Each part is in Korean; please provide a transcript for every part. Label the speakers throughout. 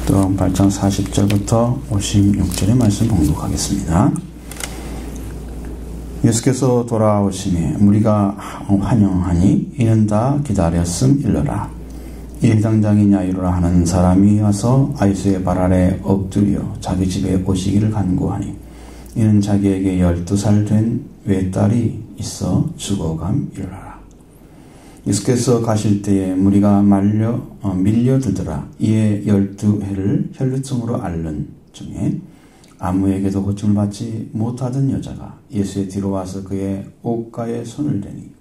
Speaker 1: 또한 8장 40절부터 56절의 말씀 봉독하겠습니다. 예수께서 돌아오시니 무리가 환영하니 이는 다 기다렸음 일러라. 이 해당장인 야이로라 하는 사람이 와서 예수의 발 아래 엎드려 자기 집에 오시기를 간구하니 이는 자기에게 12살 된 외딸이 있어 죽어감 일러라. 예수께서 가실 때에 무리가 밀려들더라. 이에 12해를 혈루증으로 앓는 중에 아무에게도 고침을 받지 못하던 여자가 예수의 뒤로 와서 그의 옷가에 손을 대니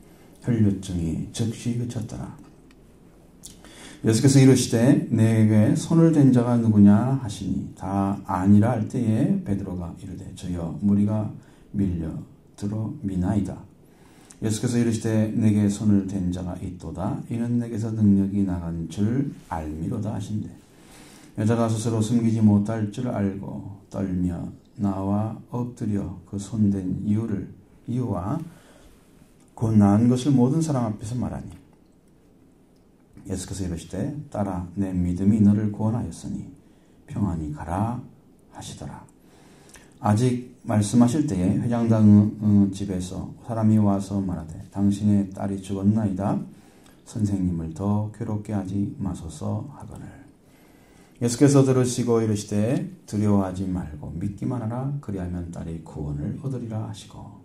Speaker 1: 혈루증이 즉시 그쳤더라. 예수께서 이르시되 내게 손을 댄 자가 누구냐 하시니 다 아니라 할 때에 베드로가 이르되 저여 무리가 밀려들어 미나이다. 예수께서 이르시되 내게 손을 댄 자가 있도다. 이는 내게서 능력이 나간 줄 알미로다 하신대. 여자가 스스로 숨기지 못할 줄 알고 떨며 나와 엎드려 그 손댄 이유와 곧 나은 것을 모든 사람 앞에서 말하니 예수께서 이르시되 딸아 내 믿음이 너를 구원하였으니 평안히 가라 하시더라. 아직 말씀하실 때에 회장당 집에서 사람이 와서 말하되 당신의 딸이 죽었나이다. 선생님을 더 괴롭게 하지 마소서 하거늘. 예수께서 들으시고 이르시되 두려워하지 말고 믿기만 하라. 그리하면 딸이 구원을 얻으리라 하시고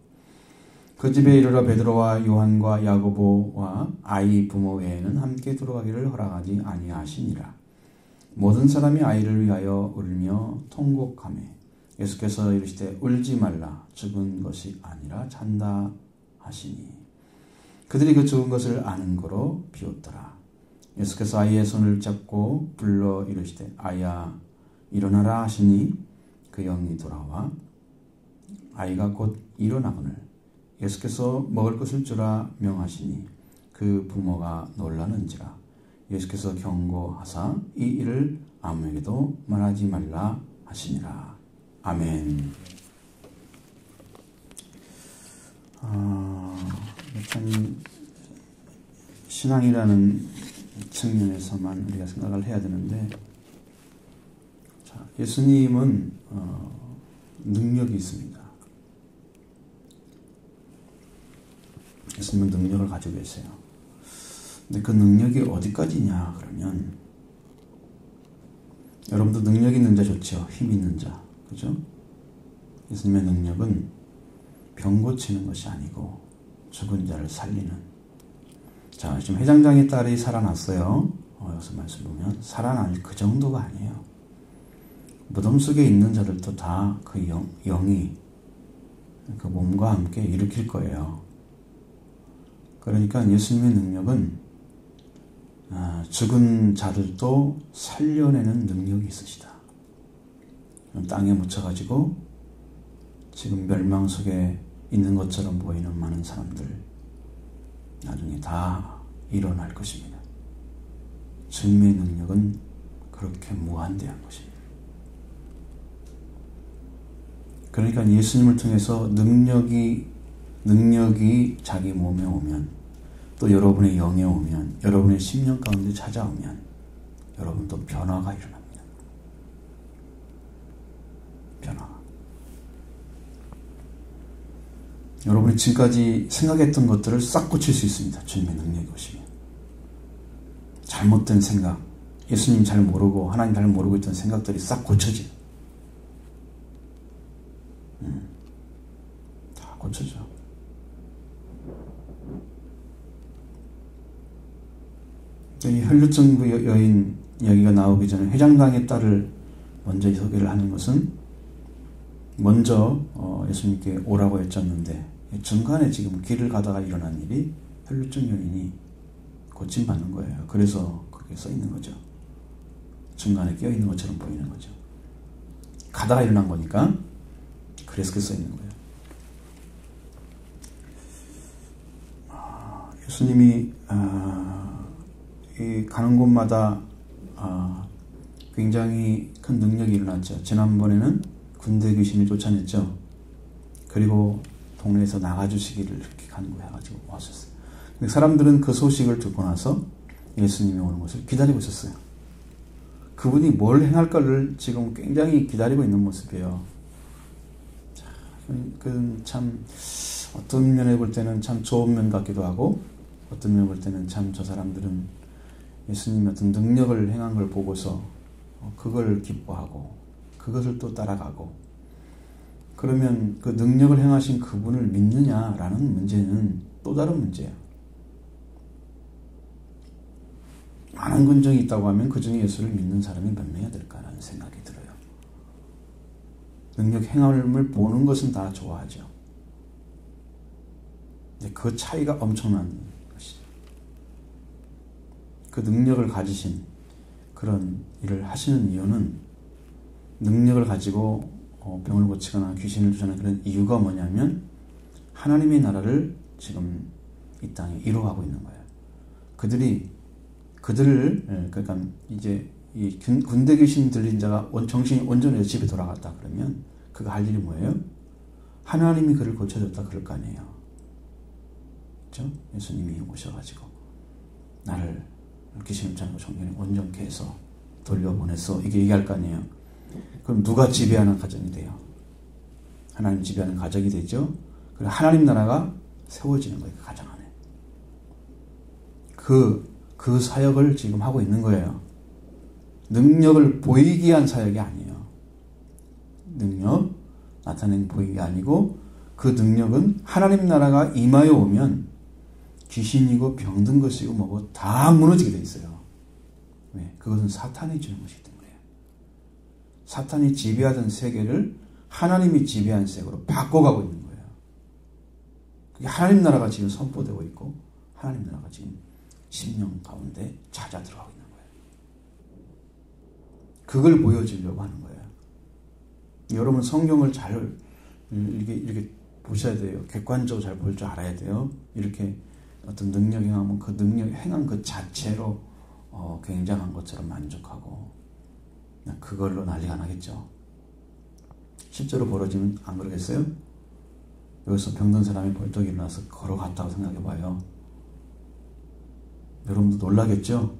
Speaker 1: 그 집에 이르러 베드로와 요한과 야고보와 아이 부모 외에는 함께 들어가기를 허락하지 아니하시니라. 모든 사람이 아이를 위하여 울며 통곡하며 예수께서 이르시되 울지 말라. 죽은 것이 아니라 잔다 하시니 그들이 그 죽은 것을 아는 거로 비웃더라. 예수께서 아이의 손을 잡고 불러 이르시되 아이야 일어나라 하시니 그 영이 돌아와 아이가 곧 일어나거늘 예수께서 먹을 것을 주라 명하시니 그 부모가 놀라는지라. 예수께서 경고하사 이 일을 아무에게도 말하지 말라 하시니라. 아멘. 참 신앙이라는 측면에서만 우리가 생각을 해야 되는데, 자, 예수님은 능력이 있습니다. 예수님은 능력을 가지고 계세요. 근데 그 능력이 어디까지냐 그러면 여러분도 능력 있는 자 좋죠. 힘 있는 자. 그죠? 예수님의 능력은 병 고치는 것이 아니고 죽은 자를 살리는. 자, 지금 회장장의 딸이 살아났어요. 여기서 말씀 보면 살아날 그 정도가 아니에요. 무덤 속에 있는 자들도 다 그 영이 그 몸과 함께 일으킬 거예요. 그러니까 예수님의 능력은 죽은 자들도 살려내는 능력이 있으시다. 땅에 묻혀가지고 지금 멸망 속에 있는 것처럼 보이는 많은 사람들 나중에 다 일어날 것입니다. 주님의 능력은 그렇게 무한대한 것입니다. 그러니까 예수님을 통해서 능력이 자기 몸에 오면 또 여러분의 영에 오면 여러분의 심령 가운데 찾아오면 여러분도 변화가 일어납니다. 변화. 여러분이 지금까지 생각했던 것들을 싹 고칠 수 있습니다. 주님의 능력이 오시면. 잘못된 생각, 예수님 잘 모르고 하나님 잘 모르고 있던 생각들이 싹 고쳐져요. 다 고쳐져. 이 혈루증 여인 이야기가 나오기 전에 회장당의 딸을 먼저 소개를 하는 것은 먼저 예수님께 오라고 여쭙는데 중간에 지금 길을 가다가 일어난 일이 혈루증 여인이 고침받는 거예요. 그래서 그게 써 있는 거죠. 중간에 끼어 있는 것처럼 보이는 거죠. 가다가 일어난 거니까 그래서 그게 써 있는 거예요. 예수님이 가는 곳마다 굉장히 큰 능력이 일어났죠. 지난번에는 군대 귀신을 쫓아냈죠. 그리고 동네에서 나가주시기를 이렇게 간구해가지고 왔었어요. 근데 사람들은 그 소식을 듣고 나서 예수님이 오는 것을 기다리고 있었어요. 그분이 뭘 행할까를 지금 굉장히 기다리고 있는 모습이에요. 그 참 어떤 면에 볼 때는 참 좋은 면 같기도 하고 어떤 면에 볼 때는 참 저 사람들은 예수님의 어떤 능력을 행한 걸 보고서 그걸 기뻐하고 그것을 또 따라가고 그러면 그 능력을 행하신 그분을 믿느냐라는 문제는 또 다른 문제예요. 많은 군정이 있다고 하면 그 중에 예수를 믿는 사람이 몇 명이 될까라는 생각이 들어요. 능력 행함을 보는 것은 다 좋아하죠. 그 차이가 엄청난 것이죠. 그 능력을 가지신 그런 일을 하시는 이유는 능력을 가지고 병을 고치거나 귀신을 쫓아내는 그런 이유가 뭐냐면 하나님의 나라를 지금 이 땅에 이루어가고 있는 거예요. 그들을 그러니까 이제 이 군대 귀신 들린 자가 정신이 온전해서 집에 돌아갔다 그러면 그가 할 일이 뭐예요? 하나님이 그를 고쳐줬다 그럴 거 아니에요. 그렇죠? 예수님이 오셔가지고 나를 귀신을 쫓아내고 정신이 온전케 해서 돌려보내서 이게 얘기할 거 아니에요. 그럼 누가 지배하는 가정이 돼요? 하나님 지배하는 가정이 되죠. 그리고 하나님 나라가 세워지는 거예요. 그 가정 안에. 그 사역을 지금 하고 있는 거예요. 능력을 보이기 위한 사역이 아니에요. 능력 나타내는 보이기 아니고 그 능력은 하나님 나라가 임하여 오면 귀신이고 병든 것이고 뭐고 다 무너지게 돼 있어요. 왜? 그것은 사탄이 주는 것이기 때문에요. 사탄이 지배하던 세계를 하나님이 지배한 세계로 바꿔가고 있는 거예요. 그게 하나님 나라가 지금 선포되고 있고 하나님 나라가 지금 심령 가운데 찾아 들어가고 있는 거예요. 그걸 보여주려고 하는 거예요. 여러분 성경을 잘 이렇게 보셔야 돼요. 객관적으로 잘 볼 줄 알아야 돼요. 이렇게 어떤 능력 행하면 그 능력 행한 그 자체로 굉장한 것처럼 만족하고 그걸로 난리가 나겠죠. 실제로 벌어지면 안 그러겠어요? 여기서 병든 사람이 벌떡 일어나서 걸어갔다고 생각해봐요. 여러분도 놀라겠죠?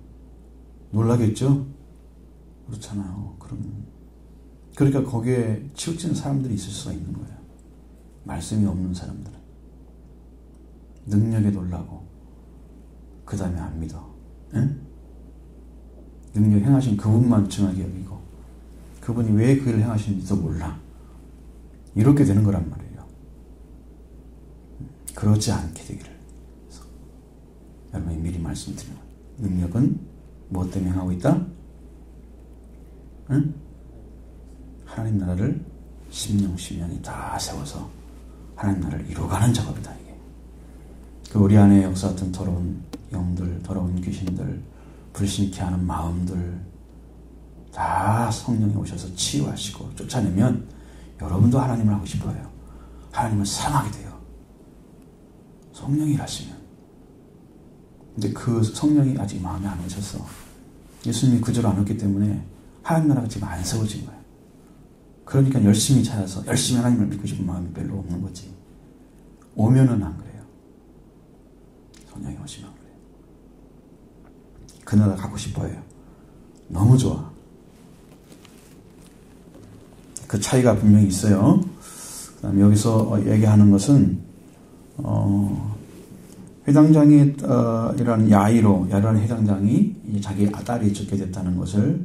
Speaker 1: 놀라겠죠? 그렇잖아요. 그러니까 거기에 치우치는 사람들이 있을 수가 있는 거예요. 말씀이 없는 사람들은. 능력에 놀라고 그 다음에 안 믿어. 응? 능력 행하신 그분만 중하게 여기고 그분이 왜 그 일을 행하시는지도 몰라. 이렇게 되는 거란 말이에요. 그렇지 않게 되기를. 그래서 여러분이 미리 말씀드리는 거예요. 능력은 무엇 때문에 행하고 있다? 응? 하나님 나라를 심령이 다 세워서 하나님 나라를 이루어가는 작업이다. 이게. 그 우리 안에 역사했던 더러운 영들, 더러운 귀신들, 불신케 하는 마음들 다 성령이 오셔서 치유하시고 쫓아내면 여러분도 하나님을 하고 싶어요. 하나님을 사랑하게 돼요. 성령이 일하시면. 근데 그 성령이 아직 마음에 안 오셔서 예수님이 그저로 안 왔기 때문에 하나님 나라가 지금 안 세워진 거예요. 그러니까 열심히 찾아서 열심히 하나님을 믿고 싶은 마음이 별로 없는 거지. 오면은 안 그래요. 성령이 오시면 안 그래요. 그 나라 가고 싶어요. 너무 좋아. 그 차이가 분명히 있어요. 그 다음에 여기서 얘기하는 것은 회당장이 이런 야이라는 회당장이 자기 딸이 죽게 됐다는 것을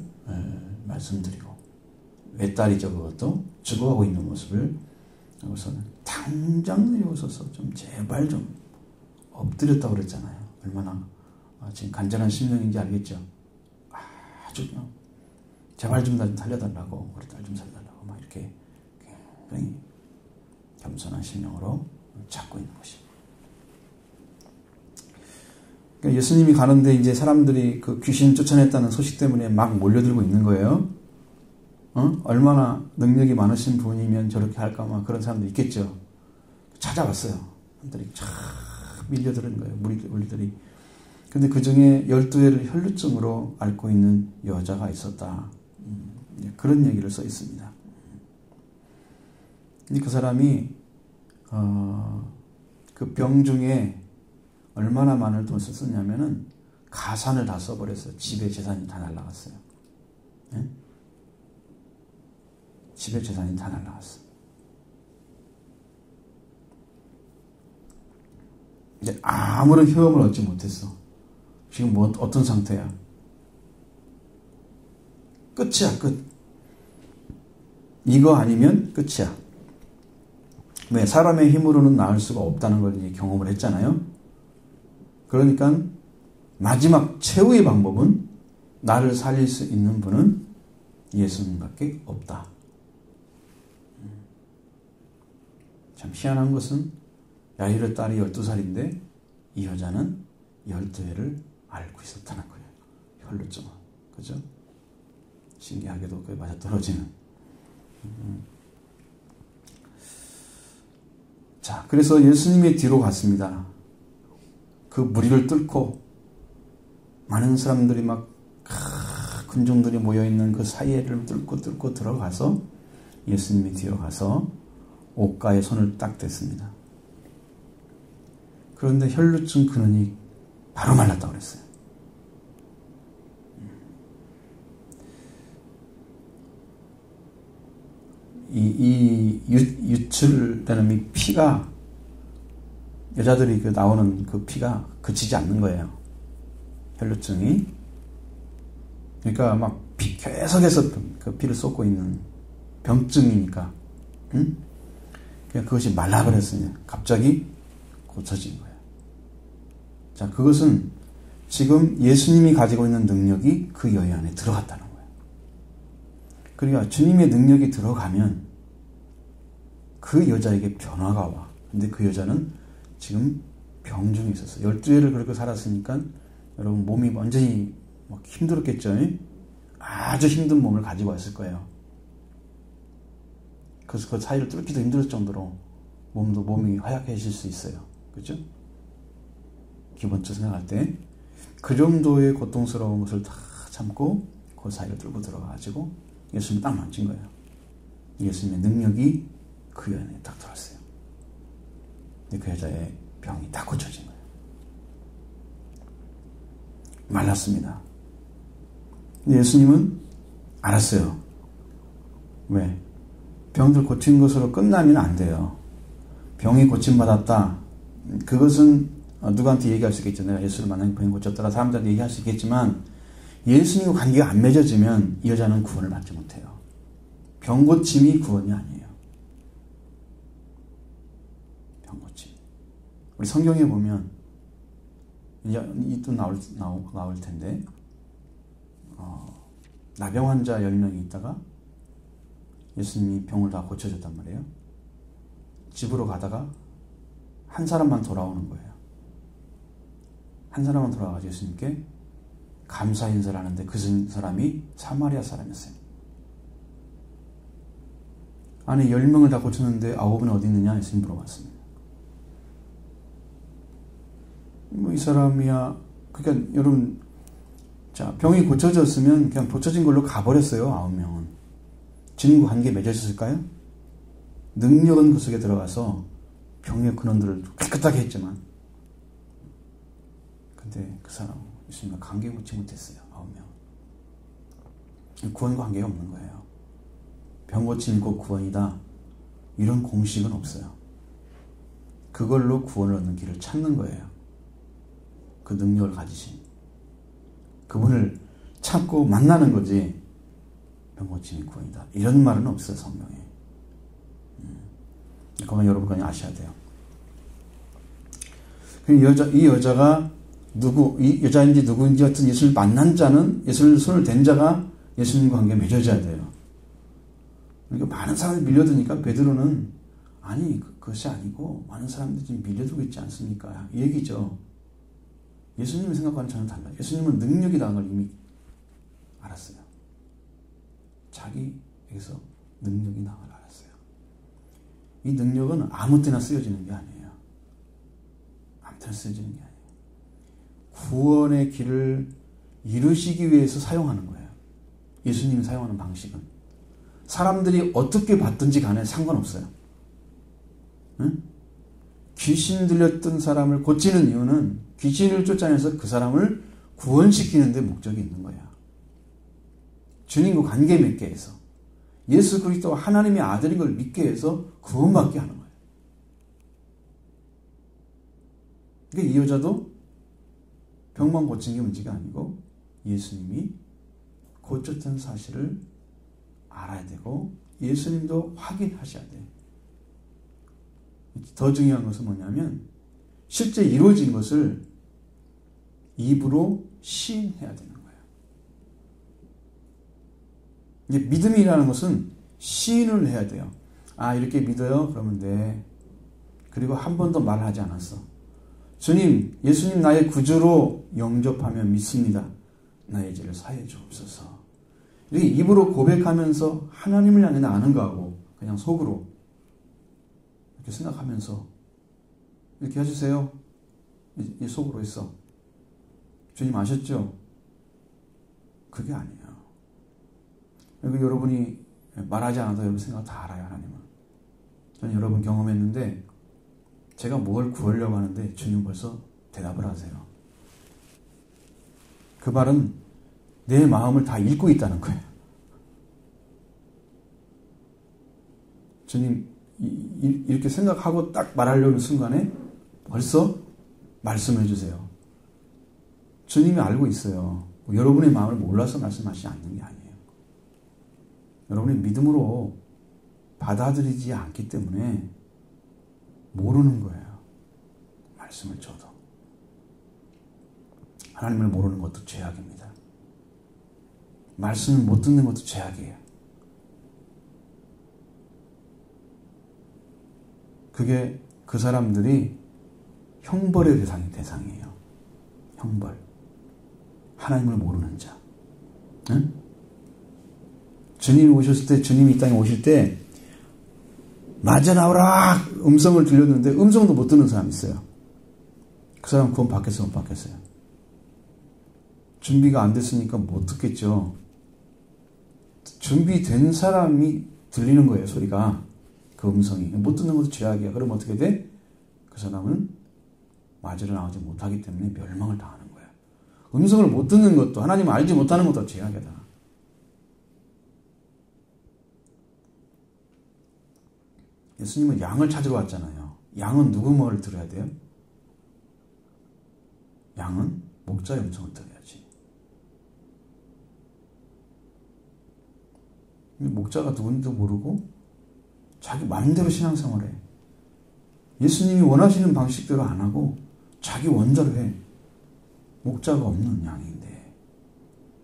Speaker 1: 말씀드리고 외딸이죠. 그것도 죽어가고 있는 모습을 여기서는 당장 내려오셔서 좀 제발 좀 엎드렸다고 그랬잖아요. 얼마나 지금 간절한 심령인지 알겠죠. 아주 제발 좀 살려달라고 우리 딸 좀 살려달라고 막 이렇게 굉장히 겸손한 심령으로 찾고 있는 것입니다. 그러니까 예수님이 가는데 이제 사람들이 그 귀신 쫓아냈다는 소식 때문에 막 몰려들고 있는 거예요. 얼마나 능력이 많으신 분이면 저렇게 할까 막 그런 사람도 있겠죠. 찾아왔어요. 사람들이 쫙 밀려드는 거예요. 무리들이. 근데 그 중에 12회를 혈루증으로 앓고 있는 여자가 있었다. 그런 얘기를 써 있습니다. 근데 그 사람이 그 병 중에 얼마나 많은 돈을 썼냐면은 가산을 다 써버렸어요. 집에 재산이 다 날라갔어요. 집에 재산이 다 날라갔어. 이제 아무런 효험을 얻지 못했어. 지금 어떤 상태야? 끝이야, 끝. 이거 아니면 끝이야. 왜? 사람의 힘으로는 나을 수가 없다는 걸 이제 경험을 했잖아요. 그러니까 마지막 최후의 방법은 나를 살릴 수 있는 분은 예수님밖에 없다. 참 희한한 것은 야이르 딸이 12살인데 이 여자는 12회를 알고 있었다는 거예요. 혈루증은. 그죠? 신기하게도 그게 맞아떨어지는. 자, 그래서 예수님의 뒤로 갔습니다. 그 무리를 뚫고 많은 사람들이 막 군중들이 모여있는 그 사이를 뚫고 들어가서 예수님의 뒤로 가서 옷가에 손을 딱 댔습니다. 그런데 혈루증 근원이 바로 말랐다고 그랬어요. 이 유출되는 이 피가, 여자들이 그 나오는 그 피가 그치지 않는 거예요. 혈루증이. 그러니까 막 계속해서 그 피를 쏟고 있는 병증이니까. 응? 그러니까 그것이 말라버렸으니 갑자기 고쳐진 거예요. 자, 그것은 지금 예수님이 가지고 있는 능력이 그 여인 안에 들어갔다는 거예요. 그러니까 주님의 능력이 들어가면 그 여자에게 변화가 와. 근데 그 여자는 지금 병중에 있었어요. 12회를 그렇게 살았으니까 여러분 몸이 완전히 막 힘들었겠죠. 아주 힘든 몸을 가지고 왔을 거예요. 그래서 그 사이를 뚫기도 힘들 정도로 몸이 허약해질 수 있어요. 그렇죠? 기본적으로 생각할 때 그 정도의 고통스러운 것을 다 참고 그 사이를 뚫고 들어가가지고 예수님이 딱 만진 거예요. 예수님의 능력이 그 여인에 딱 들어왔어요. 근데 그 여자의 병이 다 고쳐진 거예요. 말랐습니다. 근데 예수님은 알았어요. 왜? 병들 고친 것으로 끝나면 안 돼요. 병이 고침받았다. 그것은 누구한테 얘기할 수 있겠죠. 내가 예수를 만나니 병이 고쳤더라. 사람들한테 얘기할 수 있겠지만 예수님과 관계가 안 맺어지면 이 여자는 구원을 받지 못해요. 병 고침이 구원이 아니에요. 병 고침. 우리 성경에 보면 이제 또 나올 텐데 나병 환자 10명이 있다가 예수님이 병을 다 고쳐줬단 말이에요. 집으로 가다가 한 사람만 돌아오는 거예요. 한 사람만 돌아와서 예수님께 감사 인사를 하는데 그 사람이 사마리아 사람이었어요. 아니 10명을 다 고쳤는데 9은 어디 있느냐? 예수님 물어봤습니다. 뭐 이 사람이야. 그러니까 여러분, 자, 병이 고쳐졌으면 그냥 고쳐진 걸로 가버렸어요. 9명은. 주님과 관계 맺어졌을까요? 능력은 그 속에 들어가서 병의 근원들을 깨끗하게 했지만, 근데 그 사람 예수님과 관계 맺지 못했어요. 9명. 구원과 관계가 없는 거예요. 병 고침이 곧 구원이다. 이런 공식은 없어요. 그걸로 구원을 얻는 길을 찾는 거예요. 그 능력을 가지신 그분을 찾고 만나는 거지. 병 고침이 구원이다. 이런 말은 없어요. 성경에. 그건 여러분까지 아셔야 돼요. 이 여자가 이 여자인지 누구인지 하여튼 예수를 만난 자는, 예수를 손을 댄 자가 예수님과 관계 맺어져야 돼요. 그러니까 많은 사람이 밀려드니까 베드로는 아니 그것이 아니고 많은 사람들이 지금 밀려들고 있지 않습니까? 이 얘기죠. 예수님이 생각하는 저는 달라요. 예수님은 능력이라는 걸 이미 알았어요. 자기에게서 능력이 나을 알았어요. 이 능력은 아무 때나 쓰여지는 게 아니에요. 아무 때나 쓰여지는 게 아니에요. 구원의 길을 이루시기 위해서 사용하는 거예요. 예수님이 사용하는 방식은. 사람들이 어떻게 받든지 간에 상관없어요. 응? 귀신 들렸던 사람을 고치는 이유는 귀신을 쫓아내서 그 사람을 구원시키는 데 목적이 있는 거야. 주님과 관계 맺게 해서. 예수 그리스도가 하나님의 아들인 걸 믿게 해서 구원받게 하는 거예요. 그러니까 이 여자도 병만 고친 게 문제가 아니고 예수님이 고쳤던 사실을 알아야 되고 예수님도 확인하셔야 돼요. 더 중요한 것은 뭐냐면 실제 이루어진 것을 입으로 시인해야 되는 거예요. 이제 믿음이라는 것은 시인을 해야 돼요. 아, 이렇게 믿어요? 그러면 돼. 그리고 한 번도 말하지 않았어. 주님, 예수님 나의 구주로 영접하며 믿습니다. 나의 죄를 사해 주옵소서. 이렇게 입으로 고백하면서 하나님을 향해 아는 거하고 그냥 속으로 이렇게 생각하면서 이렇게 해주세요. 이 속으로 있어. 주님 아셨죠? 그게 아니에요. 그리고 여러분이 말하지 않아도 여러분 생각 다 알아요. 하나님은. 저는 여러분 경험했는데 제가 뭘 구하려고 하는데 주님 벌써 대답을 하세요. 그 말은 내 마음을 다 읽고 있다는 거예요. 주님 이렇게 생각하고 딱 말하려는 순간에 벌써 말씀해 주세요. 주님이 알고 있어요. 여러분의 마음을 몰라서 말씀하시지 않는 게 아니에요. 여러분의 믿음으로 받아들이지 않기 때문에 모르는 거예요. 말씀을 줘도. 하나님을 모르는 것도 죄악입니다. 말씀을 못 듣는 것도 죄악이에요. 그게 그 사람들이 형벌의 대상이에요. 형벌. 하나님을 모르는 자. 응? 주님이 오셨을 때, 주님이 이 땅에 오실 때 맞아 나오라 음성을 들렸는데 음성도 못 듣는 사람이 있어요. 그 사람 구원 받겠어요? 못 받겠어요? 준비가 안 됐으니까 못 듣겠죠. 준비된 사람이 들리는 거예요. 소리가. 그 음성이. 못 듣는 것도 죄악이야. 그럼 어떻게 돼? 그 사람은 맞으러 나오지 못하기 때문에 멸망을 당하는 거예요. 음성을 못 듣는 것도 하나님을 알지 못하는 것도 죄악이다. 예수님은 양을 찾으러 왔잖아요. 양은 누구 말을 들어야 돼요? 양은 목자의 음성을 들어야지. 목자가 누군지도 모르고 자기 마음대로 신앙생활을 해. 예수님이 원하시는 방식대로 안 하고 자기 원대로 해. 목자가 없는 양인데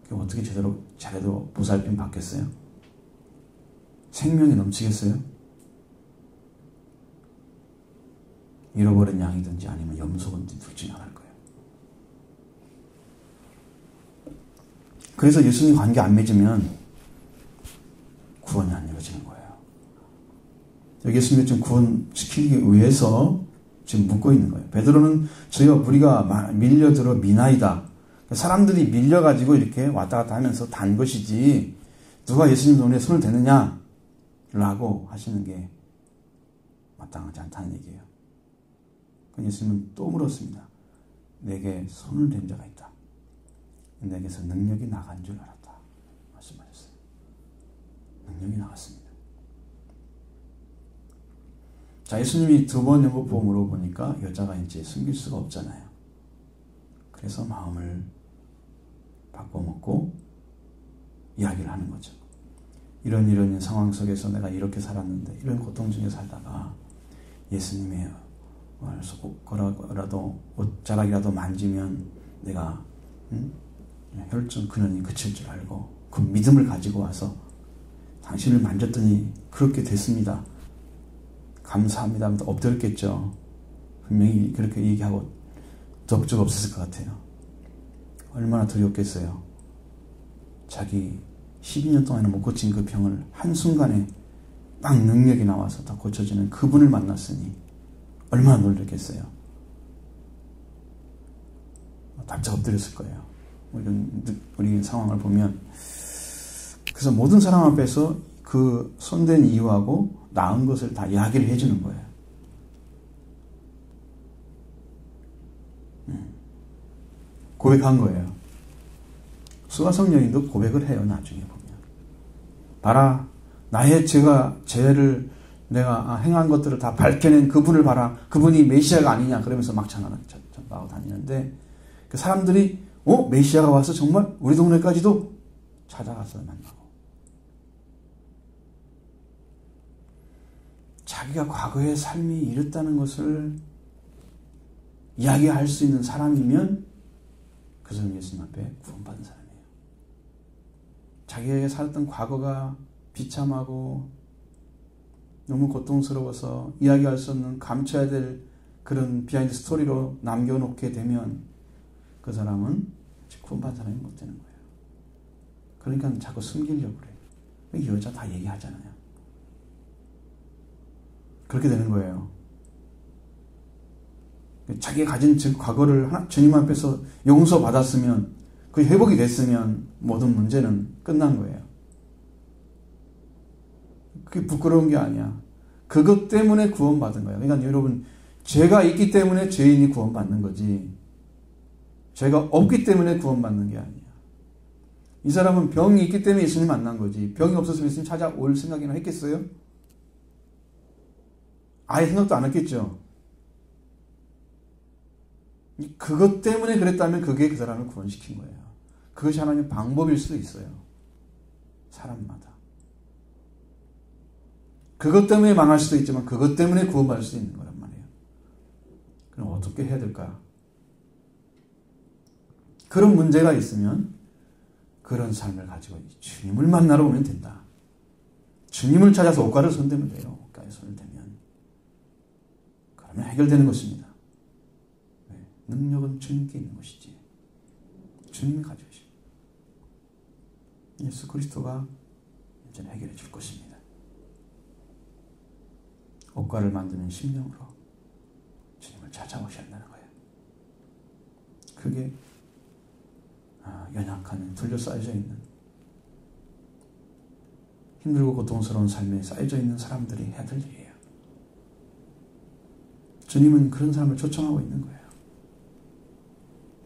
Speaker 1: 그게 어떻게 제대로 보살핌 받겠어요? 생명이 넘치겠어요? 잃어버린 양이든지 아니면 염소든지 둘 중에 하나일 거예요. 그래서 예수님 관계 안 맺으면 구원이 안 이루어지는 거예요. 여기 예수님이 지금 구원시키기 위해서 지금 묻고 있는 거예요. 베드로는 저희와 무리가 밀려들어 미나이다. 사람들이 밀려가지고 이렇게 왔다 갔다 하면서 단 것이지 누가 예수님 눈에 손을 대느냐? 라고 하시는 게 마땅하지 않다는 얘기예요. 예수님은 또 물었습니다. 내게 손을 댄 자가 있다. 내게서 능력이 나간 줄 알았다. 말씀하셨어요. 능력이 나갔습니다. 자, 예수님이 두 번 연거푸어 물어보니까 여자가 이제 숨길 수가 없잖아요. 그래서 마음을 바꿔먹고 이야기를 하는 거죠. 이런 상황 속에서 내가 이렇게 살았는데 이런 고통 중에 살다가 예수님의 옷가락이라도 옷자락이라도 만지면 내가 혈증 근원이 그칠 줄 알고 그 믿음을 가지고 와서 당신을 만졌더니 그렇게 됐습니다. 감사합니다 하면서 엎드렸겠죠. 분명히 그렇게 얘기하고 덕주가 없었을 것 같아요. 얼마나 두렵겠어요. 자기 12년 동안 못 고친 그 병을 한순간에 딱 능력이 나와서 다 고쳐지는 그분을 만났으니 얼마나 놀랐겠어요. 답자 엎드렸을 거예요. 우리 상황을 보면. 그래서 모든 사람 앞에서 그 손댄 이유하고 나은 것을 다 이야기를 해주는 거예요. 고백한 거예요. 수가성 여인도 고백을 해요. 나중에 보면. 봐라, 나의 죄를 내가 행한 것들을 다 밝혀낸 그분을 봐라. 그분이 메시아가 아니냐. 그러면서 막 전파하고 다니는데 그 사람들이 메시아가 와서 정말 우리 동네까지도 찾아가서 만나고 자기가 과거의 삶이 이랬다는 것을 이야기할 수 있는 사람이면 그 사람은 예수님 앞에 구원받은 사람이에요. 자기에게 살았던 과거가 비참하고 너무 고통스러워서 이야기할 수 없는 감춰야 될 그런 비하인드 스토리로 남겨놓게 되면 그 사람은 구원받은 사람이 못 되는 거예요. 그러니까 자꾸 숨기려고 그래요. 이 여자 다 얘기하잖아요. 그렇게 되는 거예요. 자기가 가진 과거를 주님 앞에서 용서받았으면 그 회복이 됐으면 모든 문제는 끝난 거예요. 그게 부끄러운 게 아니야. 그것 때문에 구원받은 거예요. 그러니까 여러분 죄가 있기 때문에 죄인이 구원받는 거지 죄가 없기 때문에 구원받는 게 아니야. 이 사람은 병이 있기 때문에 예수님 만난 거지 병이 없었으면 예수님 찾아올 생각이나 했겠어요? 아예 생각도 안 했겠죠. 그것 때문에 그랬다면 그게 그 사람을 구원시킨 거예요. 그것이 하나님의 방법일 수도 있어요. 사람마다. 그것 때문에 망할 수도 있지만 그것 때문에 구원받을 수도 있는 거란 말이에요. 그럼 어떻게 해야 될까? 그런 문제가 있으면 그런 삶을 가지고 주님을 만나러 오면 된다. 주님을 찾아서 옷가를 손대면 돼요. 옷가에 손을 대면. 그러면 해결되는 것입니다. 능력은 주님께 있는 것이지. 주님이 가져오시고 예수 그리스도가 이제 해결해 줄 것입니다. 옷가를 만드는 심령으로 주님을 찾아오셔야 한다는 거예요. 그게 연약한 둘러싸여져 있는 힘들고 고통스러운 삶에 쌓여져 있는 사람들이 해야 될 일이에요. 주님은 그런 사람을 초청하고 있는 거예요.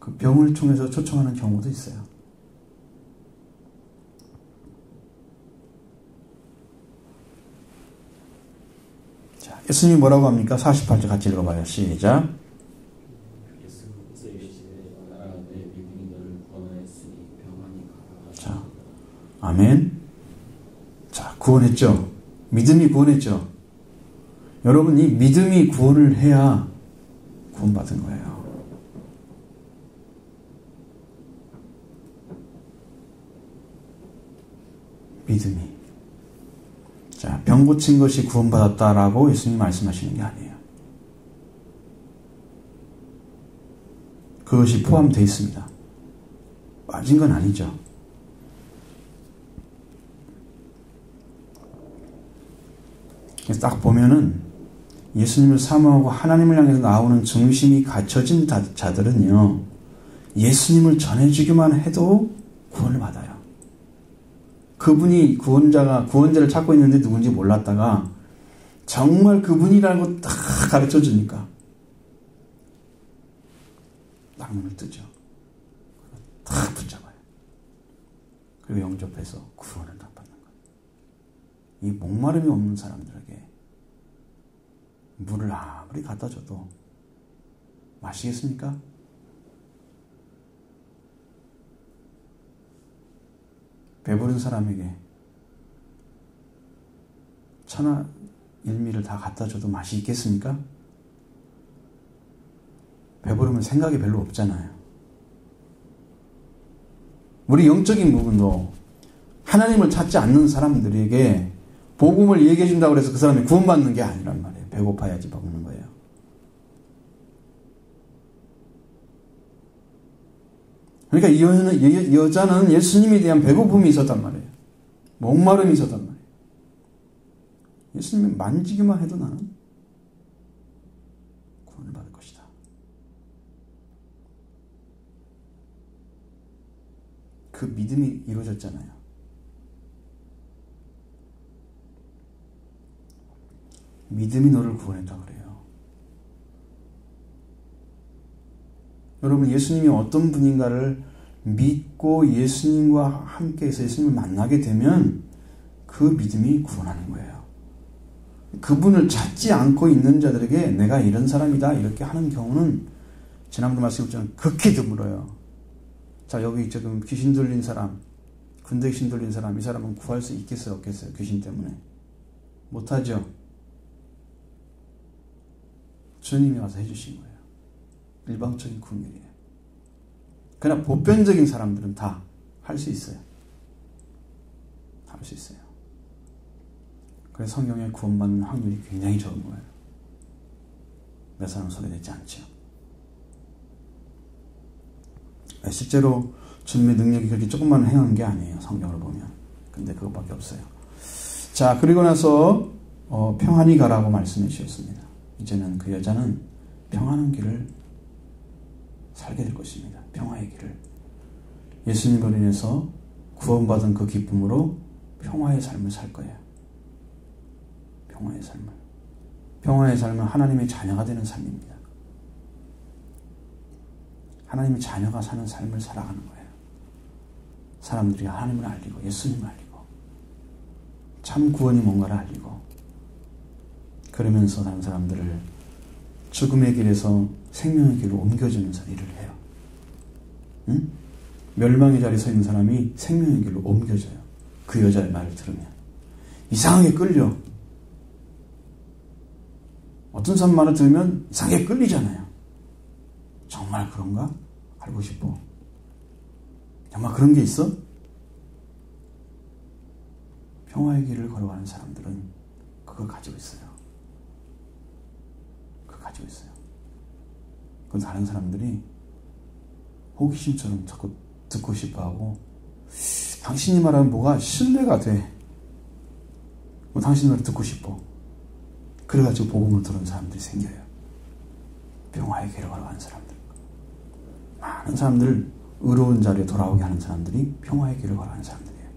Speaker 1: 그 병을 통해서 초청하는 경우도 있어요. 자, 예수님이 뭐라고 합니까? 48절 같이 읽어봐요. 시작. 자, 아멘. 자, 구원했죠. 믿음이 구원했죠. 여러분, 이 믿음이 구원을 해야 구원받은 거예요. 믿음이. 자, 병 고친 것이 구원받았다라고 예수님이 말씀하시는 게 아니에요. 그것이 포함되어 있습니다. 빠진 건 아니죠. 그래서 딱 보면은 예수님을 사모하고 하나님을 향해서 나오는 중심이 갖춰진 자들은요, 예수님을 전해주기만 해도 구원을 받아요. 그분이 구원자를 찾고 있는데 누군지 몰랐다가 정말 그분이라고 딱 가르쳐 주니까 딱 눈을 뜨죠. 딱 붙잡아요. 그리고 영접해서 구원을 딱 받는 거예요. 이 목마름이 없는 사람들에게 물을 아무리 갖다 줘도 마시겠습니까? 배부른 사람에게 천하 일미를 다 갖다 줘도 맛이 있겠습니까? 배부르면 생각이 별로 없잖아요. 우리 영적인 부분도 하나님을 찾지 않는 사람들에게 복음을 얘기해 준다고 해서 그 사람이 구원받는 게 아니란 말이에요. 배고파야지 먹는 거예요. 그러니까 이 여자는 예수님에 대한 배고픔이 있었단 말이에요. 목마름이 있었단 말이에요. 예수님이 만지기만 해도 나는 구원을 받을 것이다. 그 믿음이 이루어졌잖아요. 믿음이 너를 구원했다 그래요. 여러분, 예수님이 어떤 분인가를 믿고 예수님과 함께해서 예수님을 만나게 되면 그 믿음이 구원하는 거예요. 그분을 찾지 않고 있는 자들에게 내가 이런 사람이다 이렇게 하는 경우는 지난번에 말씀드렸지만 극히 드물어요. 자, 여기 지금 귀신 들린 사람, 근데 귀신 들린 사람, 이 사람은 구할 수 있겠어요 없겠어요? 귀신 때문에 못하죠. 주님이 와서 해주신 거예요. 일방적인 구원이에요. 그러나 보편적인 사람들은 다 할 수 있어요. 할 수 있어요. 그래서 성령의 구원받는 확률이 굉장히 적은 거예요. 몇 사람 소개되지 않죠. 실제로 주님의 능력이 그렇게 조금만 행한 게 아니에요. 성경을 보면. 근데 그것밖에 없어요. 자, 그리고 나서 평안히 가라고 말씀해 주셨습니다. 이제는 그 여자는 평안한 길을 살게 될 것입니다. 평화의 길을. 예수님으로 인해서 구원받은 그 기쁨으로 평화의 삶을 살 거예요. 평화의 삶을. 평화의 삶은 하나님의 자녀가 되는 삶입니다. 하나님의 자녀가 사는 삶을 살아가는 거예요. 사람들이 하나님을 알리고 예수님을 알리고 참 구원이 뭔가를 알리고 그러면서 다른 사람들을 죽음의 길에서 생명의 길로 옮겨주는 일을 해요. 응? 멸망의 자리에 서 있는 사람이 생명의 길로 옮겨져요. 그 여자의 말을 들으면. 이상하게 끌려. 어떤 사람 말을 들으면 이상하게 끌리잖아요. 정말 그런가? 알고 싶어. 정말 그런 게 있어? 평화의 길을 걸어가는 사람들은 그걸 가지고 있어요. 그걸 가지고 있어요. 그건 다른 사람들이 호기심처럼 자꾸 듣고 싶어하고 당신이 말하면 뭐가 신뢰가 돼. 뭐 당신 말을 듣고 싶어. 그래가지고 복음을 들은 사람들이 생겨요. 평화의 길을 걸어가는 사람들. 많은 사람들 의로운 자리에 돌아오게 하는 사람들이 평화의 길을 걸어가는 사람들이에요.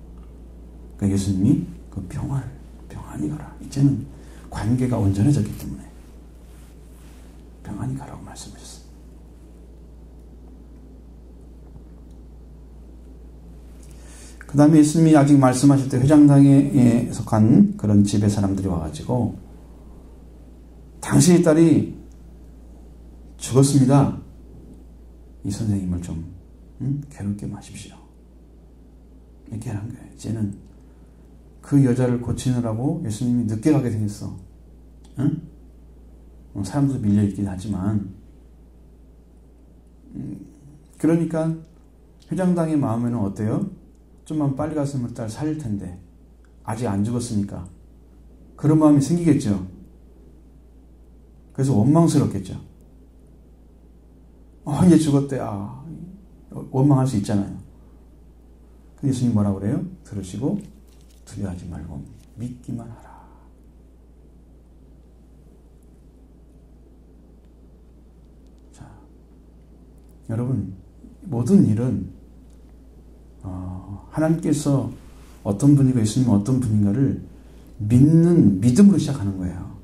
Speaker 1: 그러니까 예수님이 그 평화를 평안히 가라. 이제는 관계가 온전해졌기 때문에 평안히 가라고 말씀하셨어요. 그 다음에 예수님이 아직 말씀하실 때 회장당에 속한 그런 집의 사람들이 와가지고 당신의 딸이 죽었습니다. 이 선생님을 좀 괴롭게 마십시오. 이렇게 한 거예요. 이제는 그 여자를 고치느라고 예수님이 늦게 가게 생겼어. 응? 사람들도 밀려있긴 하지만 그러니까 회장당의 마음에는 어때요? 좀만 빨리 갔으면 딸 살릴 텐데 아직 안 죽었으니까 그런 마음이 생기겠죠. 그래서 원망스럽겠죠. 이제 죽었대. 원망할 수 있잖아요. 근데 예수님 뭐라고 그래요? 들으시고 두려워하지 말고 믿기만 하라. 자, 여러분 모든 일은 하나님께서 어떤 분이고 예수님은 어떤 분인가를 믿는 믿음으로 시작하는 거예요.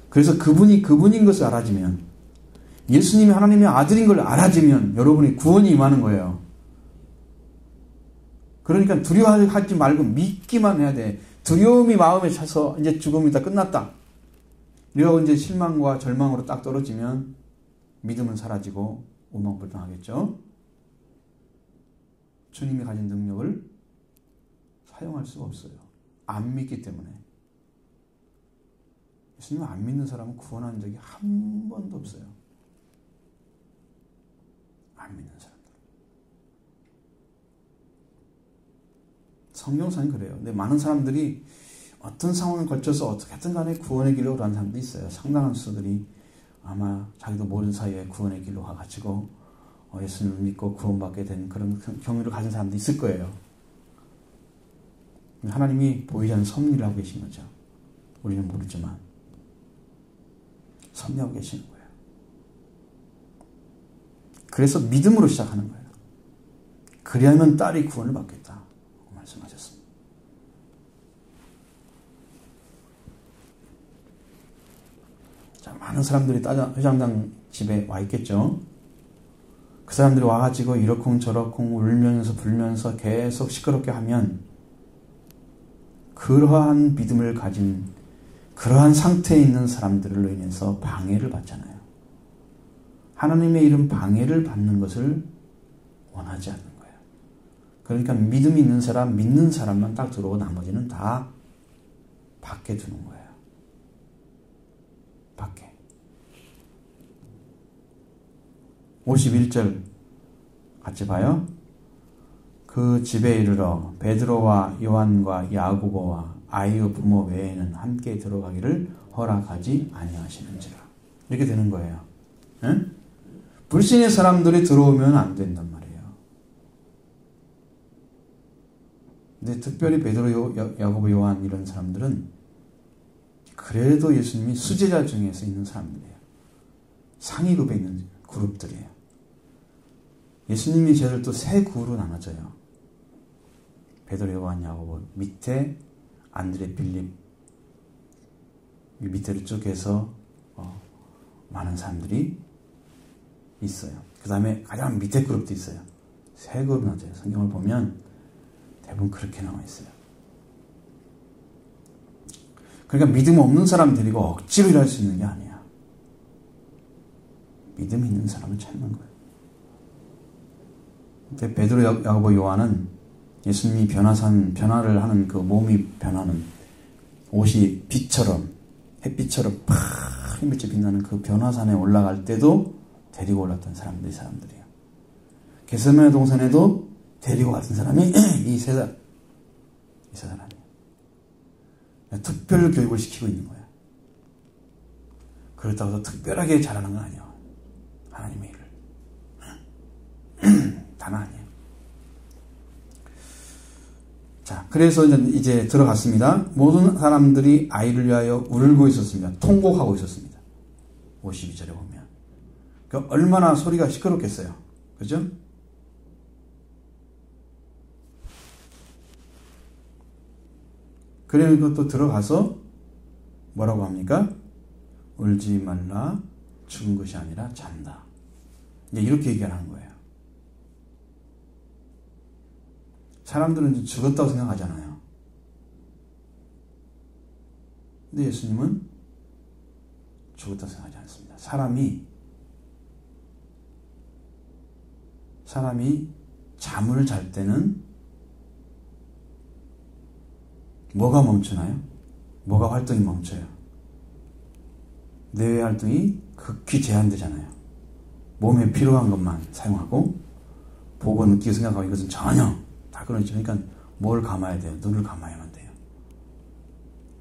Speaker 1: 그래서 그분이 그분인 것을 알아지면 예수님이 하나님의 아들인 걸 알아지면 여러분이 구원이 임하는 거예요. 그러니까 두려워하지 말고 믿기만 해야 돼. 두려움이 마음에 차서 이제 죽음이 다 끝났다. 이러고 이제 실망과 절망으로 딱 떨어지면 믿음은 사라지고 우망불망하겠죠. 주님이 가진 능력을 사용할 수가 없어요. 안 믿기 때문에. 예수님을 안 믿는 사람은 구원한 적이 한 번도 없어요. 안 믿는 사람들. 성경상이 그래요. 근데 많은 사람들이 어떤 상황을 거쳐서 어떻게든 간에 구원의 길로 가는 사람도 있어요. 상당한 수들이 아마 자기도 모르는 사이에 구원의 길로 가가지고 예수님을 믿고 구원받게 된 그런 경험을 가진 사람도 있을 거예요. 하나님이 보이지 않는 섭리를 하고 계신 거죠. 우리는 모르지만 섭리하고 계시는 거예요. 그래서 믿음으로 시작하는 거예요. 그리하면 딸이 구원을 받겠다 말씀하셨습니다. 자, 많은 사람들이 회장당 집에 와 있겠죠. 그 사람들이 와가지고 이러쿵저러쿵 울면서 불면서 계속 시끄럽게 하면 그러한 믿음을 가진 그러한 상태에 있는 사람들로 인해서 방해를 받잖아요. 하나님의 이런 방해를 받는 것을 원하지 않는 거예요. 그러니까 믿음이 있는 사람, 믿는 사람만 딱 들어오고 나머지는 다 밖에 두는 거예요. 밖에. 51절 같이 봐요. 그 집에 이르러 베드로와 요한과 야고보와 아이의 부모 외에는 함께 들어가기를 허락하지 아니하시는지라. 이렇게 되는 거예요. 응? 불신의 사람들이 들어오면 안 된단 말이에요. 근데 특별히 베드로, 야고보, 요한 이런 사람들은 그래도 예수님이 수제자 중에서 있는 사람들이에요. 상위급에 있는 그룹들이에요. 예수님이 쟤들도 세 그룹으로 나눠져요. 베드로, 요한, 야고보 밑에 안드레, 빌립 밑에를 쭉 해서 많은 사람들이 있어요. 그 다음에 가장 밑에 그룹도 있어요. 세 그룹 나눠져요. 성경을 보면 대부분 그렇게 나와 있어요. 그러니까 믿음 없는 사람 데리고 억지로 일할 수 있는 게 아니야. 믿음 있는 사람을 찾는 거예요. 근데 베드로, 야고보, 요한은 예수님이 변화를 하는 그 몸이 변하는 옷이 빛처럼 햇빛처럼 팍 햇빛이 빛나는 그 변화산에 올라갈 때도 데리고 올랐던 사람들이 사람들이에요. 겟세마네 동산에도 데리고 갔던 사람이 이 세 사람이에요. 특별 교육을 시키고 있는 거예요. 그렇다고 해서 특별하게 잘하는 건 아니에요. 하나님의 일을. 다는 아니에요. 자, 그래서 이제 들어갔습니다. 모든 사람들이 아이를 위하여 울고 있었습니다. 통곡하고 있었습니다. 52절에 보면. 그러니까 얼마나 소리가 시끄럽겠어요. 그죠? 그러니까 또 들어가서 뭐라고 합니까? 울지 말라, 죽은 것이 아니라 잔다. 이제 이렇게 얘기하는 거예요. 사람들은 죽었다고 생각하잖아요. 근데 예수님은 죽었다고 생각하지 않습니다. 사람이 잠을 잘 때는 뭐가 멈추나요? 뭐가 활동이 멈춰요? 뇌의 활동이 극히 제한되잖아요. 몸에 필요한 것만 사용하고 보고 느끼고 생각하고 이것은 전혀 다 그러죠. 그러니까 뭘 감아야 돼요? 눈을 감아야만 돼요.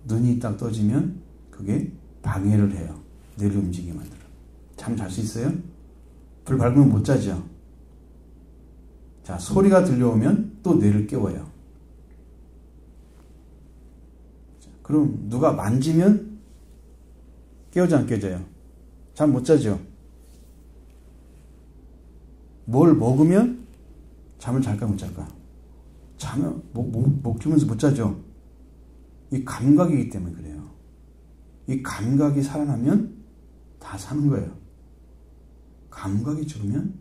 Speaker 1: 눈이 딱 떠지면 그게 방해를 해요. 뇌를 움직이게 만들어요. 잠 잘 수 있어요? 불 밝으면 못 자죠. 자, 소리가 들려오면 또 뇌를 깨워요. 그럼 누가 만지면 깨우지 안 깨져요? 잠 못 자죠? 뭘 먹으면 잠을 잘까 못 잘까? 자면 목 주면서 못 자죠? 이 감각이기 때문에 그래요. 이 감각이 살아나면 다 사는 거예요. 감각이 죽으면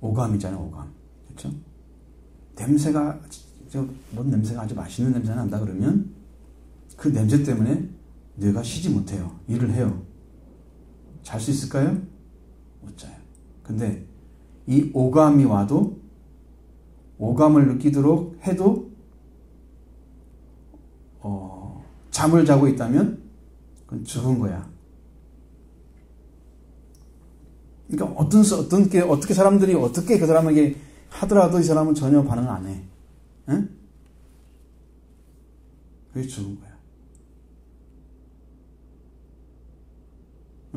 Speaker 1: 오감이잖아요. 오감. 그렇죠? 냄새가 뭔 냄새가 아주 맛있는 냄새가 난다 그러면 그 냄새 때문에 뇌가 쉬지 못해요. 일을 해요. 잘 수 있을까요? 못 자요. 근데 이 오감이 와도 오감을 느끼도록 해도 잠을 자고 있다면 그건 죽은 거야. 그러니까 어떻게 사람들이 어떻게 그 사람에게 하더라도 이 사람은 전혀 반응을 안 해. 응? 그게 죽은 거야.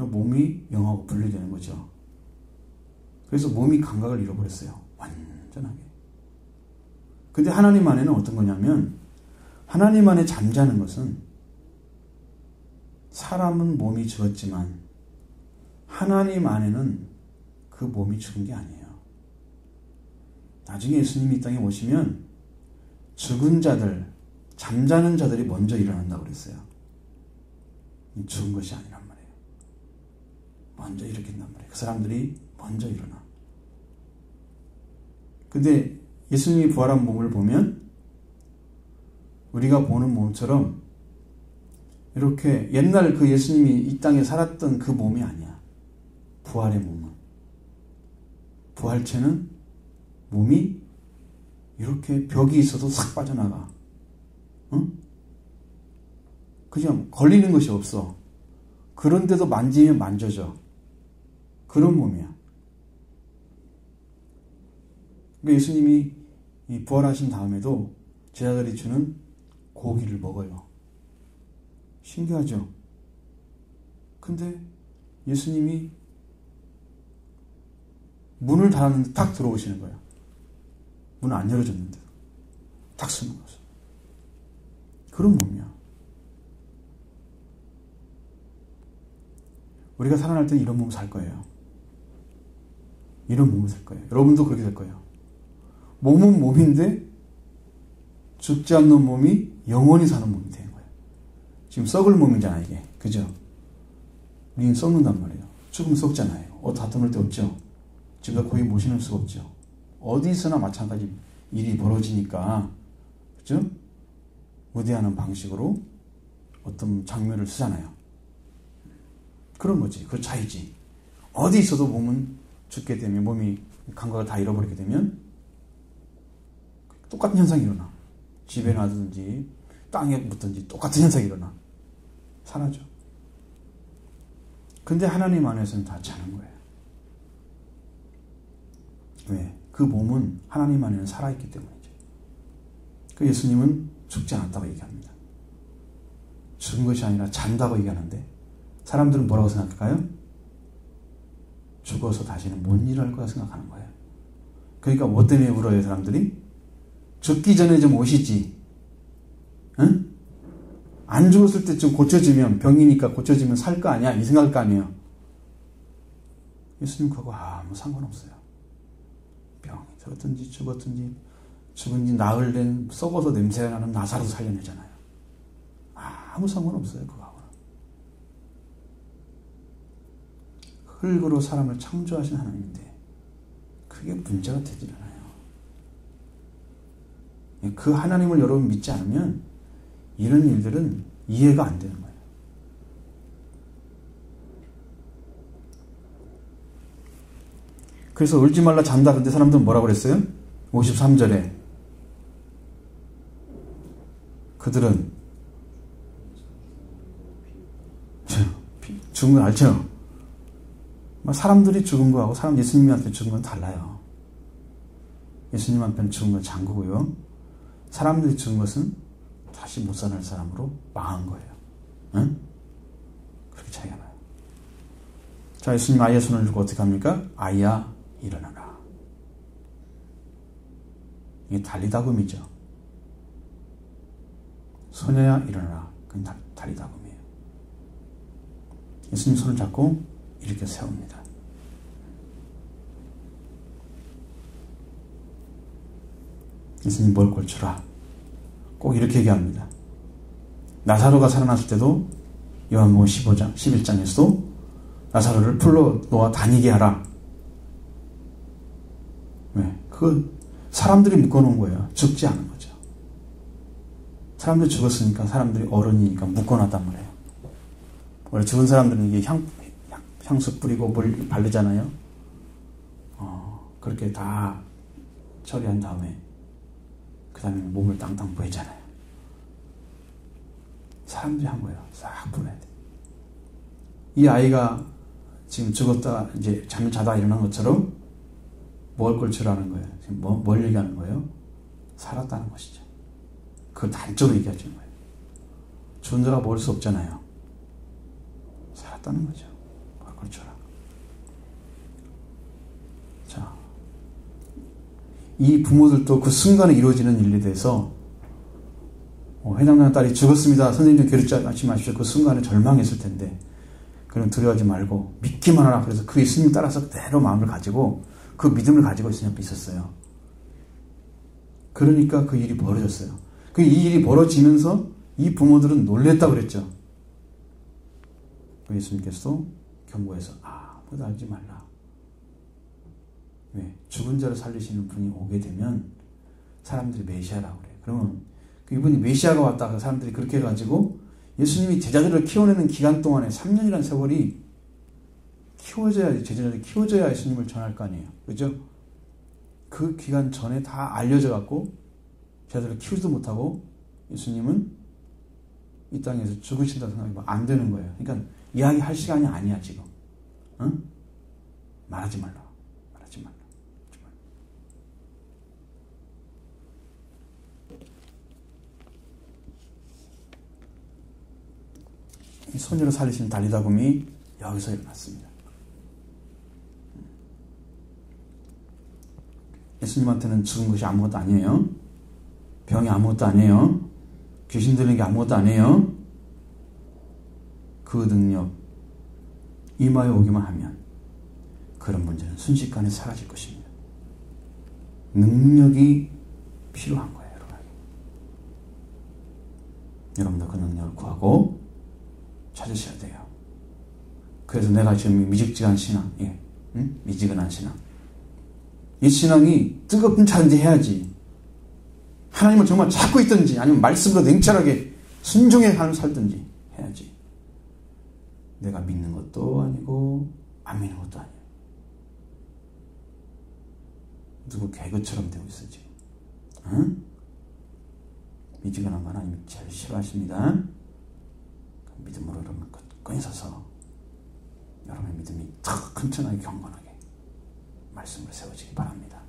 Speaker 1: 몸이 영하고 분리되는 거죠. 그래서 몸이 감각을 잃어버렸어요. 완전하게. 근데 하나님 안에는 어떤 거냐면 하나님 안에 잠자는 것은 사람은 몸이 죽었지만 하나님 안에는 그 몸이 죽은 게 아니에요. 나중에 예수님이 이 땅에 오시면 죽은 자들, 잠자는 자들이 먼저 일어난다고 그랬어요. 죽은 것이 아니란 말이에요. 먼저 일으킨단 말이에요. 그 사람들이 먼저 일어나. 근데 예수님이 부활한 몸을 보면 우리가 보는 몸처럼 이렇게 옛날 그 예수님이 이 땅에 살았던 그 몸이 아니야. 부활의 몸은. 부활체는 몸이 이렇게 벽이 있어도 싹 빠져나가. 응? 그냥 걸리는 것이 없어. 그런데도 만지면 만져져. 그런 몸이야. 그러니까 예수님이 부활하신 다음에도 제자들이 주는 고기를 먹어요. 신기하죠? 근데 예수님이 문을 닫았는데 딱 들어오시는 거예요. 문은 안 열어졌는데 딱 쓰는 거죠. 그런 몸이야. 우리가 살아날 때는 이런 몸 살 거예요. 이런 몸을 살 거예요. 여러분도 그렇게 될 거예요. 몸은 몸인데 죽지 않는 몸이 영원히 사는 몸이 되는 거예요. 지금 썩을 몸이잖아 이게. 그죠? 우리는 썩는단 말이에요. 죽으면 썩잖아요. 옷 다 드물 데 없죠. 집에다 고기 못 신을 수가 없죠. 어디서나 마찬가지 일이 벌어지니까 그죠? 의대하는 방식으로 어떤 장면을 쓰잖아요. 그런 거지. 그 차이지. 어디 있어도 몸은 죽게 되면 몸이 감각을 다 잃어버리게 되면 똑같은 현상이 일어나. 집에 놔두든지 땅에 묻든지 똑같은 현상이 일어나. 사라져. 근데 하나님 안에서는 다 자는 거예요. 왜? 그 몸은 하나님 안에는 살아있기 때문이죠. 그 예수님은 죽지 않았다고 얘기합니다. 죽은 것이 아니라 잔다고 얘기하는데 사람들은 뭐라고 생각할까요? 죽어서 다시는 못 일어날 거라 생각하는 거예요. 그러니까 뭐 때문에 울어요 사람들이? 죽기 전에 좀 오시지. 응? 안 죽었을 때 좀 고쳐지면 병이니까 고쳐지면 살 거 아니야? 이 생각할 거 아니에요. 예수님 그거 아무 상관없어요. 병이 들었든지 죽었든지 죽은 지 나흘 된 썩어서 냄새가 나는 나사로 살려내잖아요. 아무 상관없어요 그거하고는. 흙으로 사람을 창조하신 하나님인데 그게 문제가 되질 않아요. 그 하나님을 여러분 믿지 않으면 이런 일들은 이해가 안 되는 거예요. 그래서 울지 말라 잔다. 근데 사람들은 뭐라고 그랬어요? 53절에 그들은 죽은 건 알죠? 사람들이 죽은 거하고 사람 예수님한테 죽은 건 달라요. 예수님한테는 죽은 건 장구고요. 사람들이 죽은 것은 다시 못 살아날 사람으로 망한 거예요. 응? 그렇게 차이가 나요. 자, 예수님 아이의 손을 들고 어떻게 합니까? 아이야 일어나라. 이게 달리다금이죠. 소녀야 일어나라. 그건 달리다금이에요. 예수님 손을 잡고 이렇게 세웁니다. 예수님 뭘 꼴추라. 꼭 이렇게 얘기합니다. 나사로가 살아났을 때도 요한복음 15장, 11장에서도 나사로를 풀로 놓아 다니게 하라. 왜? 그 사람들이 묶어놓은 거예요. 죽지 않은 거죠. 사람들이 죽었으니까 사람들이 어른이니까 묶어놨단 말이에요. 원래 죽은 사람들은 이게 향수 뿌리고 물 바르잖아요. 그렇게 다 처리한 다음에 그 다음에 몸을 땅땅 보이잖아요. 사람들이 한 거예요. 싹 보내야 돼. 이 아이가 지금 죽었다 이제 잠을 자다 일어난 것처럼 뭘 꼴추라는 거예요. 지금 뭘 얘기하는 거예요? 살았다는 것이죠. 그걸 단적으로 얘기하는 거예요. 죽은 자가 모를 수 없잖아요. 살았다는 거죠. 뭘 꼴추라. 자, 이 부모들도 그 순간에 이루어지는 일에 대해서 회장님 딸이 죽었습니다. 선생님 좀 괴롭지 마십시오. 그 순간에 절망했을 텐데 그럼 두려워하지 말고 믿기만 하라. 그래서 그 예수님 따라서 그대로 마음을 가지고 그 믿음을 가지고 예수님 앞에 있었어요. 그러니까 그 일이 벌어졌어요. 그 이 일이 벌어지면서 이 부모들은 놀랬다고 그랬죠. 예수님께서도 경고해서 아무도 알지 말라. 왜? 죽은 자를 살리시는 분이 오게 되면 사람들이 메시아라고 그래요. 그러면 이분이 메시아가 왔다가 사람들이 그렇게 해가지고 예수님이 제자들을 키워내는 기간 동안에 3년이라는 세월이 제자들이 키워져야 예수님을 전할 거 아니에요. 그죠? 그 기간 전에 다 알려져 갖고 제자들을 키우지도 못하고 예수님은 이 땅에서 죽으신다고 생각하면 안 되는 거예요. 그러니까 이야기할 시간이 아니야 지금. 응? 말하지 말라. 말하지 말라. 이 소녀를 살리신 달리다굼이 여기서 일어났습니다. 예수님한테는 죽은 것이 아무것도 아니에요. 병이 아무것도 아니에요. 귀신 들리는 게 아무것도 아니에요. 그 능력 이마에 오기만 하면 그런 문제는 순식간에 사라질 것입니다. 능력이 필요한 거예요, 여러분. 여러분도 그 능력을 구하고 찾으셔야 돼요. 그래서 내가 지금 미직지한 신앙, 미지근한 신앙. 이 신앙이 뜨겁든 차든지 해야지. 하나님을 정말 찾고 있든지 아니면 말씀으로 냉철하게 순종해 살든지 해야지. 내가 믿는 것도 아니고 안 믿는 것도 아니에요. 누구 개그처럼 되고 있어 지금. 응? 미지근한 건 하나님 제일 싫어하십니다. 믿음으로 여러분 굳건히 서서 여러분의 믿음이 탁 튼튼하게 경건하게 말씀으로 세워지기 바랍니다.